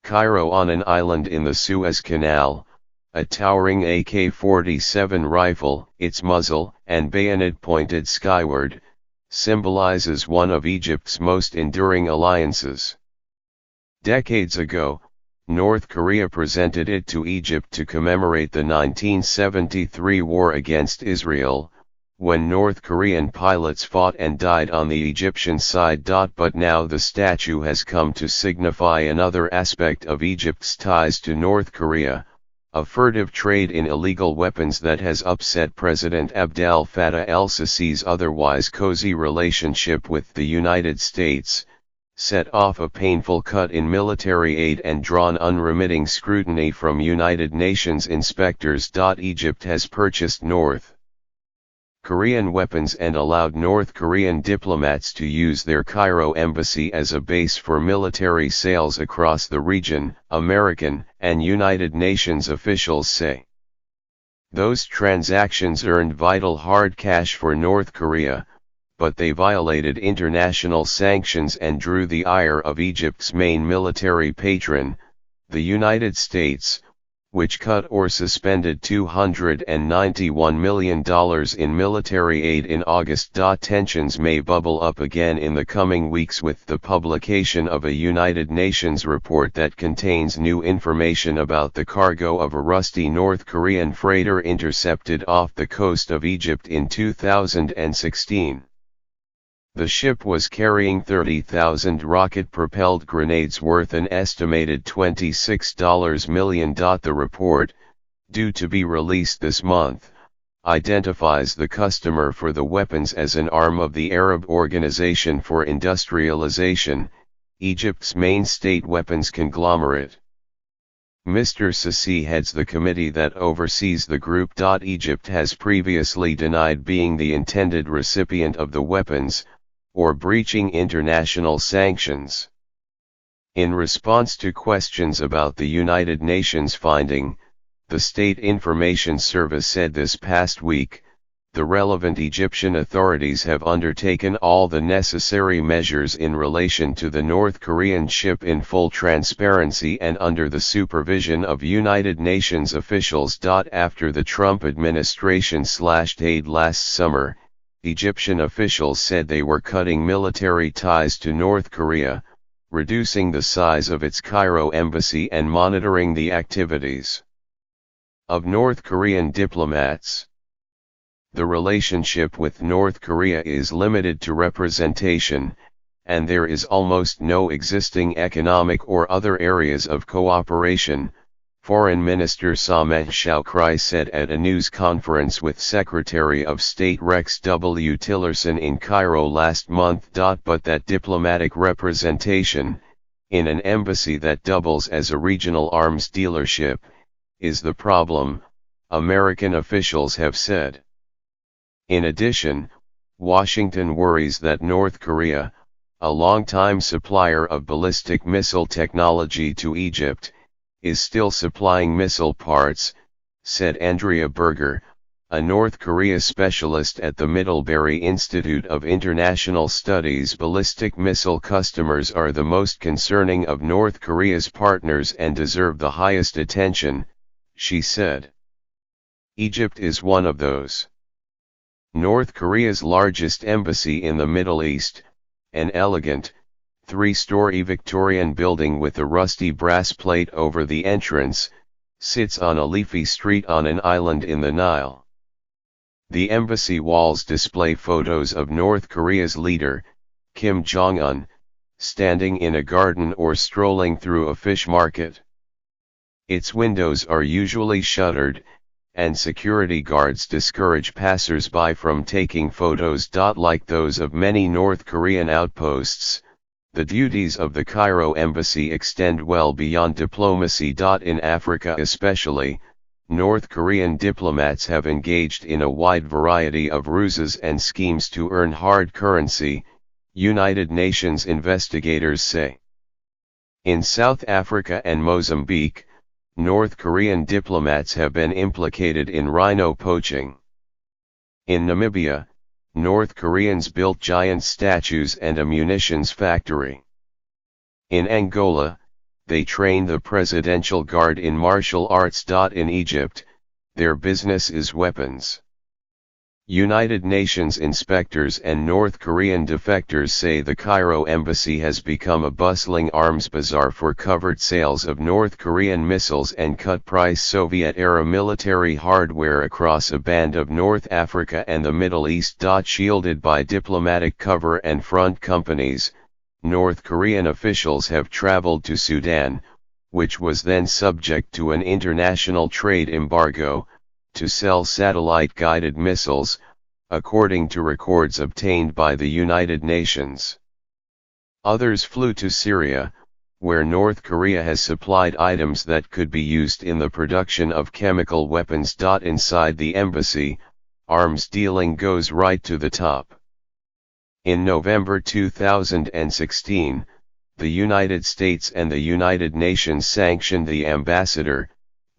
Cairo, on an island in the Suez Canal, a towering AK-47 rifle, its muzzle and bayonet pointed skyward, symbolizes one of Egypt's most enduring alliances. Decades ago, North Korea presented it to Egypt to commemorate the 1973 war against Israel, when North Korean pilots fought and died on the Egyptian side. But now the statue has come to signify another aspect of Egypt's ties to North Korea, a furtive trade in illegal weapons that has upset President Abdel Fattah el-Sisi's otherwise cozy relationship with the United States, set off a painful cut in military aid and drawn unremitting scrutiny from United Nations inspectors. Egypt has purchased North Korean weapons and allowed North Korean diplomats to use their Cairo embassy as a base for military sales across the region, American and United Nations officials say. Those transactions earned vital hard cash for North Korea, but they violated international sanctions and drew the ire of Egypt's main military patron, the United States, which cut or suspended $291 million in military aid in August. Tensions may bubble up again in the coming weeks with the publication of a United Nations report that contains new information about the cargo of a rusty North Korean freighter intercepted off the coast of Egypt in 2016. The ship was carrying 30,000 rocket-propelled grenades worth an estimated $26 million. The report, due to be released this month, identifies the customer for the weapons as an arm of the Arab Organization for Industrialization, Egypt's main state weapons conglomerate. Mr. Sisi heads the committee that oversees the group. Egypt has previously denied being the intended recipient of the weapons, or breaching international sanctions. In response to questions about the United Nations finding, the State Information Service said this past week, the relevant Egyptian authorities have undertaken all the necessary measures in relation to the North Korean ship in full transparency and under the supervision of United Nations officials. After the Trump administration slashed aid last summer, Egyptian officials said they were cutting military ties to North Korea, reducing the size of its Cairo embassy and monitoring the activities of North Korean diplomats. The relationship with North Korea is limited to representation, and there is almost no existing economic or other areas of cooperation, Foreign Minister Sameh Shoukry said at a news conference with Secretary of State Rex W. Tillerson in Cairo last month. But that diplomatic representation, in an embassy that doubles as a regional arms dealership, is the problem, American officials have said. In addition, Washington worries that North Korea, a longtime supplier of ballistic missile technology to Egypt, is still supplying missile parts, said Andrea Berger, a North Korea specialist at the Middlebury Institute of International Studies. Ballistic missile customers are the most concerning of North Korea's partners and deserve the highest attention, she said. Egypt is one of those. North Korea's largest embassy in the Middle East, an elegant, three-story Victorian building with a rusty brass plate over the entrance, sits on a leafy street on an island in the Nile. The embassy walls display photos of North Korea's leader, Kim Jong-un, standing in a garden or strolling through a fish market. Its windows are usually shuttered, and security guards discourage passers-by from taking photos. Like those of many North Korean outposts, the duties of the Cairo embassy extend well beyond diplomacy. In Africa especially, North Korean diplomats have engaged in a wide variety of ruses and schemes to earn hard currency, United Nations investigators say. In South Africa and Mozambique, North Korean diplomats have been implicated in rhino poaching. In Namibia, North Koreans built giant statues and a munitions factory. In Angola, they train the Presidential Guard in martial arts. In Egypt, their business is weapons. United Nations inspectors and North Korean defectors say the Cairo embassy has become a bustling arms bazaar for covered sales of North Korean missiles and cut-price Soviet-era military hardware across a band of North Africa and the Middle East. Shielded by diplomatic cover and front companies, North Korean officials have traveled to Sudan, which was then subject to an international trade embargo, to sell satellite-guided missiles, according to records obtained by the United Nations. Others flew to Syria, where North Korea has supplied items that could be used in the production of chemical weapons. Inside the embassy, arms dealing goes right to the top. In November 2016, the United States and the United Nations sanctioned the ambassador,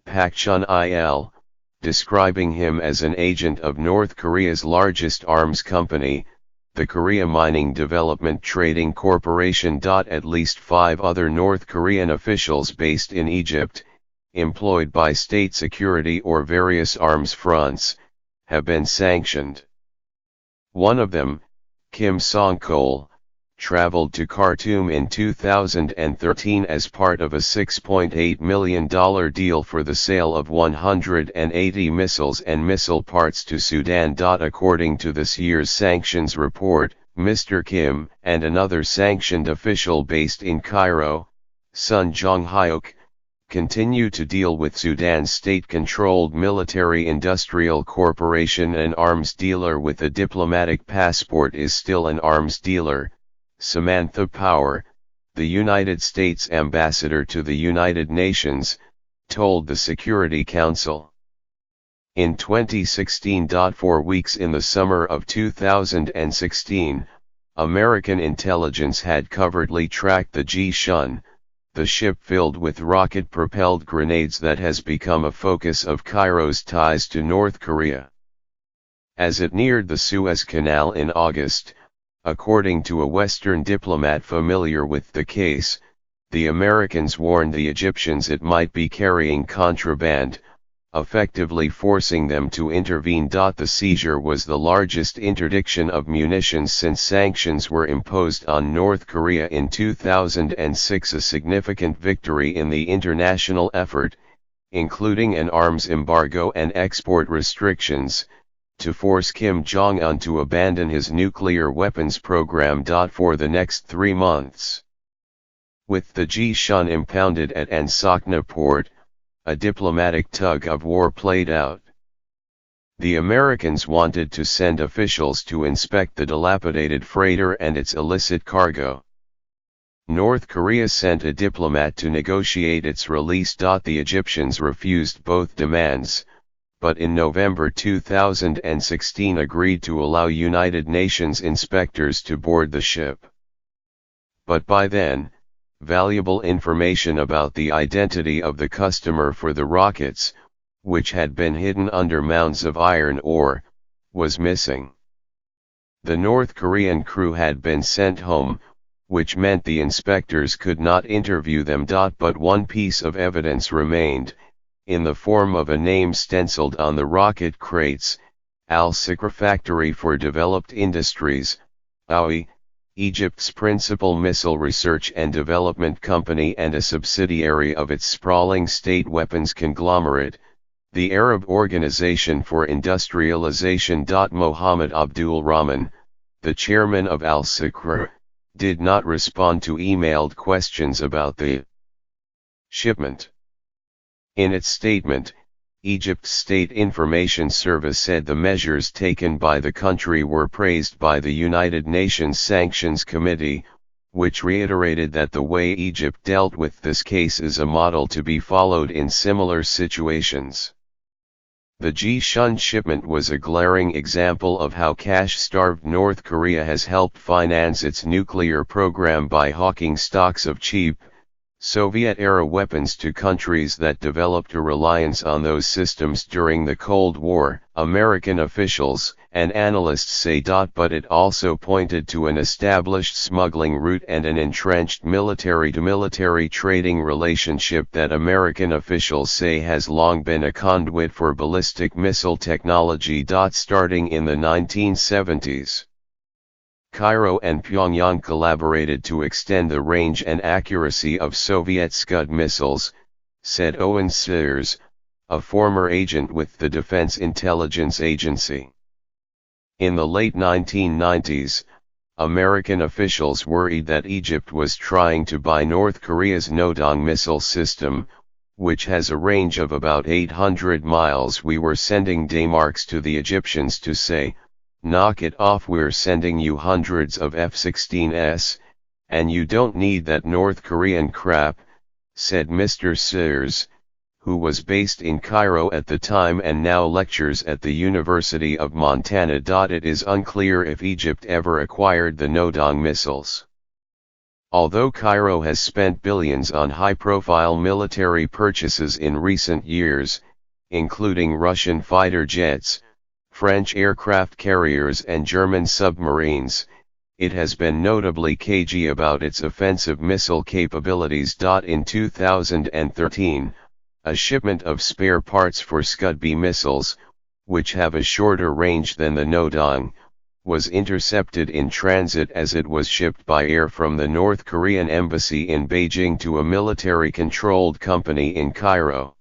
Pak Chun-il, describing him as an agent of North Korea's largest arms company, the Korea Mining Development Trading Corporation. At least 5 other North Korean officials based in Egypt, employed by state security or various arms fronts, have been sanctioned. One of them, Kim Song-kol, traveled to Khartoum in 2013 as part of a $6.8 million deal for the sale of 180 missiles and missile parts to Sudan. According to this year's sanctions report, Mr. Kim and another sanctioned official based in Cairo, Sun Jong-hyuk, continue to deal with Sudan's state-controlled military-industrial corporation. An arms dealer with a diplomatic passport is still an arms dealer, Samantha Power, the United States ambassador to the United Nations, told the Security Council. In 2016. 4 weeks in the summer of 2016, American intelligence had covertly tracked the Ji-shun, the ship filled with rocket-propelled grenades that has become a focus of Cairo's ties to North Korea. As it neared the Suez Canal in August, according to a Western diplomat familiar with the case, the Americans warned the Egyptians it might be carrying contraband, effectively forcing them to intervene. The seizure was the largest interdiction of munitions since sanctions were imposed on North Korea in 2006, a significant victory in the international effort, including an arms embargo and export restrictions, to force Kim Jong-un to abandon his nuclear weapons program. For the next 3 months, with the Ji-shun impounded at Ansakna port, a diplomatic tug-of-war played out. The Americans wanted to send officials to inspect the dilapidated freighter and its illicit cargo. North Korea sent a diplomat to negotiate its release. The Egyptians refused both demands, but in November 2016 agreed to allow United Nations inspectors to board the ship. But by then, valuable information about the identity of the customer for the rockets, which had been hidden under mounds of iron ore, was missing. The North Korean crew had been sent home, which meant the inspectors could not interview them. But one piece of evidence remained, in the form of a name stenciled on the rocket crates: Al-Sikra Factory for Developed Industries, AOI, Egypt's principal missile research and development company and a subsidiary of its sprawling state weapons conglomerate, the Arab Organization for Industrialization. Mohammed Abdul Rahman, the chairman of Al-Sikra, did not respond to emailed questions about the shipment. In its statement, Egypt's State Information Service said the measures taken by the country were praised by the United Nations Sanctions Committee, which reiterated that the way Egypt dealt with this case is a model to be followed in similar situations. The Ji-shun shipment was a glaring example of how cash-starved North Korea has helped finance its nuclear program by hawking stocks of cheap, Soviet-era weapons to countries that developed a reliance on those systems during the Cold War, American officials and analysts say. But it also pointed to an established smuggling route and an entrenched military-to-military trading relationship that American officials say has long been a conduit for ballistic missile technology. Starting in the 1970s. Cairo and Pyongyang collaborated to extend the range and accuracy of Soviet Scud missiles, said Owen Sears, a former agent with the Defense Intelligence Agency. In the late 1990s, American officials worried that Egypt was trying to buy North Korea's Nodong missile system, which has a range of about 800 miles. We were sending Daymarks to the Egyptians to say, "Knock it off, we're sending you hundreds of F-16s, and you don't need that North Korean crap," said Mr. Sears, who was based in Cairo at the time and now lectures at the University of Montana. It is unclear if Egypt ever acquired the Nodong missiles. Although Cairo has spent billions on high-profile military purchases in recent years, including Russian fighter jets, French aircraft carriers and German submarines, it has been notably cagey about its offensive missile capabilities. In 2013, a shipment of spare parts for Scud-B missiles, which have a shorter range than the Nodong, was intercepted in transit as it was shipped by air from the North Korean embassy in Beijing to a military-controlled company in Cairo.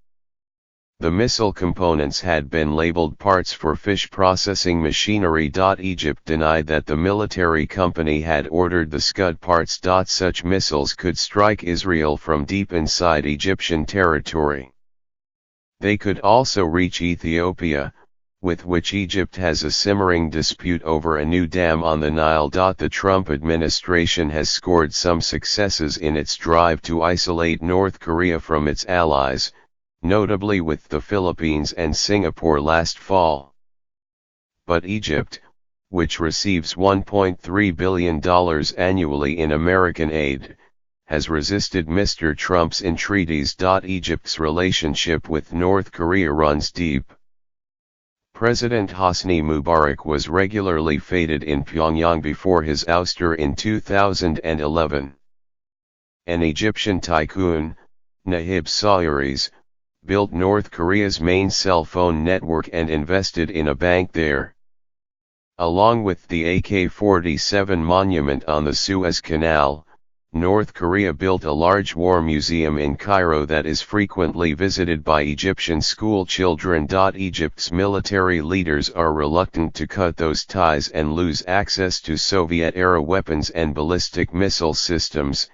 The missile components had been labeled parts for fish processing machinery. Egypt denied that the military company had ordered the Scud parts. Such missiles could strike Israel from deep inside Egyptian territory. They could also reach Ethiopia, with which Egypt has a simmering dispute over a new dam on the Nile. The Trump administration has scored some successes in its drive to isolate North Korea from its allies, notably with the Philippines and Singapore last fall. But Egypt, which receives $1.3 billion annually in American aid, has resisted Mr. Trump's entreaties. Egypt's relationship with North Korea runs deep. President Hosni Mubarak was regularly feted in Pyongyang before his ouster in 2011. An Egyptian tycoon, Nahib Sawiris, built North Korea's main cell phone network and invested in a bank there. Along with the AK-47 monument on the Suez Canal, North Korea built a large war museum in Cairo that is frequently visited by Egyptian school children. Egypt's military leaders are reluctant to cut those ties and lose access to Soviet-era weapons and ballistic missile systems,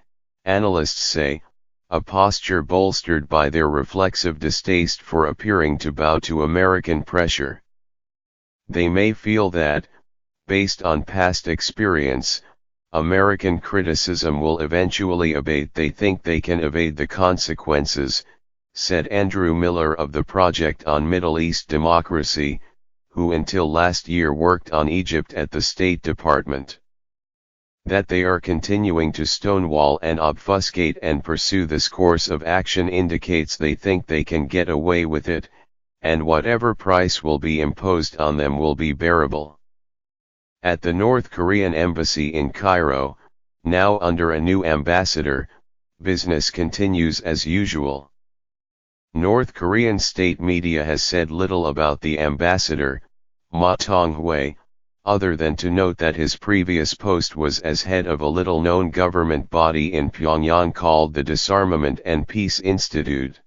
analysts say, a posture bolstered by their reflexive distaste for appearing to bow to American pressure. They may feel that, based on past experience, American criticism will eventually abate. They think they can evade the consequences, said Andrew Miller of the Project on Middle East Democracy, who until last year worked on Egypt at the State Department. That they are continuing to stonewall and obfuscate and pursue this course of action indicates they think they can get away with it, and whatever price will be imposed on them will be bearable. At the North Korean embassy in Cairo, now under a new ambassador, business continues as usual. North Korean state media has said little about the ambassador, Ma Tong-hwee, other than to note that his previous post was as head of a little-known government body in Pyongyang called the Disarmament and Peace Institute.